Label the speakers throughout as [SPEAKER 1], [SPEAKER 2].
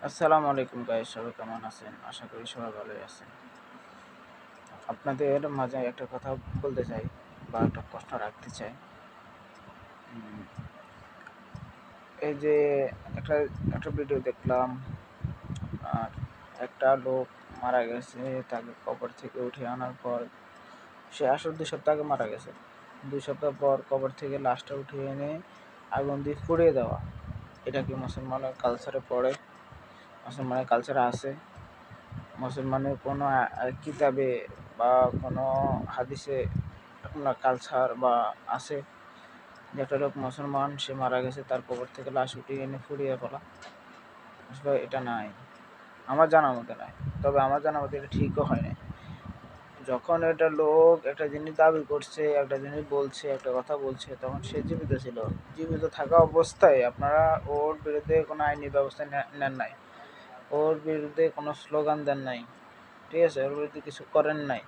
[SPEAKER 1] আসসালামু আলাইকুম গাইস, সবাই কেমন আছেন? আশা করি সবাই ভালোই আছেন। আপনাদের মাঝে একটা কথা বলতে চাই বা একটা প্রশ্ন রাখতে চাই। উম, এই যে একটা একটা ভিডিও দেখলাম, আর একটা লোক মারা গেছে, তাকে কবর থেকে উঠে আনার পর সে আসলে 2 সপ্তাহ আগে মারা গেছে। 2 সপ্তাহ পর কবর থেকে লাশটা উঠিয়ে এনে আগুন দিয়ে পুড়িয়ে দেওয়া, এটা কি মুসলমানের কালচারে পড়ে? মুসলমানের কালচারে আছে? মুসলমানের কোনো কিতাবে বা কোনো হাদিসে আপনার কালচার বা আছে যে একটা লোক মুসলমান, সে মারা গেছে, তার কবর থেকে লাশ উঠিয়ে এনে ফুড়িয়ে ফেলা? আসলে এটা নাই, আমার জানার মধ্যে নাই। তবে আমার জানার মধ্যে এটা ঠিকও হয় না। যখন একটা লোক একটা জিনিস দাবি করছে, একটা জিনিস বলছে, একটা কথা বলছে, তখন সে জীবিত ছিল। জীবিত থাকা অবস্থায় আপনারা ওর বিরুদ্ধে কোনো আইনি ব্যবস্থা নেন নাই, ওর বিরুদ্ধে কোনো স্লোগান দেন নাই, ঠিক আছে? ওর বিরুদ্ধে কিছু করেন নাই।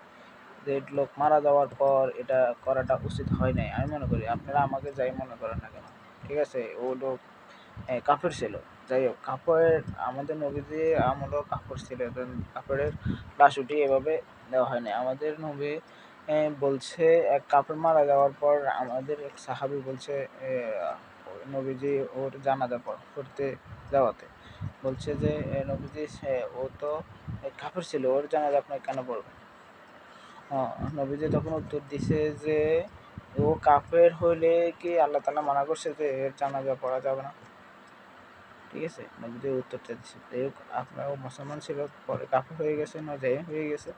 [SPEAKER 1] যে লোক মারা যাওয়ার পর এটা করাটা উচিত হয় নাই আমি মনে করি। আপনারা আমাকে যাই মনে করেন না কেন, ঠিক আছে? ও লোক কাফের ছিল। যাই হোক, কাপড়ের আমাদের নবীজি আমলও কাপড় ছিল, কাপড়ের লাশ উঠিয়ে এভাবে দেওয়া হয় নাই। আমাদের নবী বলছে, এক কাপড় মারা যাওয়ার পর আমাদের এক সাহাবী বলছে, নবীজি ওর জানাজা পড়তে যাওয়াতে বলছে যে, নবীজি ও তো কাফের ছিল, ওর জানাজা আপনি কেন পড়বেন? নবীজি তখন উত্তর দিছে যে, ও কাফের হইলে কি আল্লাহ তাআলা মানা করছে যে এর জানাজা পড়া যাবে না? ঠিক আছে, নবীজি উত্তরটা দিচ্ছে। যাই হোক, আপনারও মুসলমান ছিল, পরে কাফের হয়ে গেছে, না যাই হয়ে গেছে,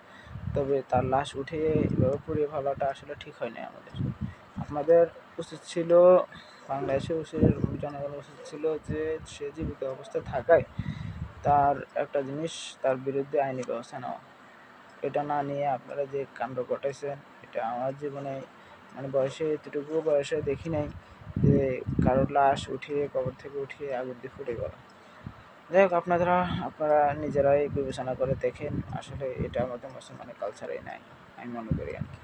[SPEAKER 1] তবে তার লাশ উঠিয়ে এভাবে পুড়িয়ে ফেলাটা আসলে ঠিক হয় না। আপনাদের উচিত ছিল, বাংলাদেশের জনগণের উচিত ছিল যে সে জীবিত অবস্থায় থাকায় তার একটা জিনিস, তার বিরুদ্ধে আইনি ব্যবস্থা নেওয়া। এটা না নিয়ে আপনারা যে কাণ্ড ঘটাইছেন, এটা আমার জীবনে মানে বয়সে এতটুকু বয়সে দেখি নাই যে কারোর লাশ উঠিয়ে কবর থেকে উঠিয়ে আগুন দিয়ে ফুটে গেল। যাই হোক, আপনারা নিজেরাই বিবেচনা করে দেখেন, আসলে এটা আমাদের মুসলমানের কালচারেই নাই আমি মনে করি আর কি।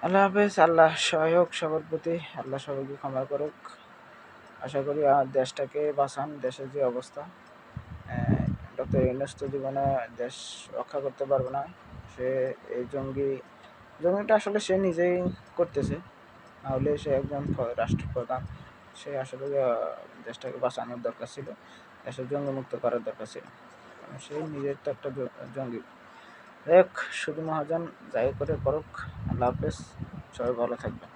[SPEAKER 1] আল্লাহ হাফেজ। আল্লাহ সহায়ক সবার প্রতি, আল্লাহ সবাইকে ক্ষমা করুক। আশা করি দেশটাকে বাঁচান। দেশের যে অবস্থা, ডক্টর ইউনূস তো জীবনে দেশ রক্ষা করতে পারবে না। সে এই জঙ্গিটা আসলে সে নিজেই করতেছে, নাহলে সে একজন রাষ্ট্রপ্রধান। সে আসলে দেশটাকে বাঁচানোর দরকার ছিল, দেশের জঙ্গিমুক্ত করার দরকার ছিল, কারণ সে নিজের তো একটা জঙ্গি। দেখ, শুধু মহাজন যাই করে করুক। আল্লাহ হাফেজ, সবাই ভালো থাকবেন।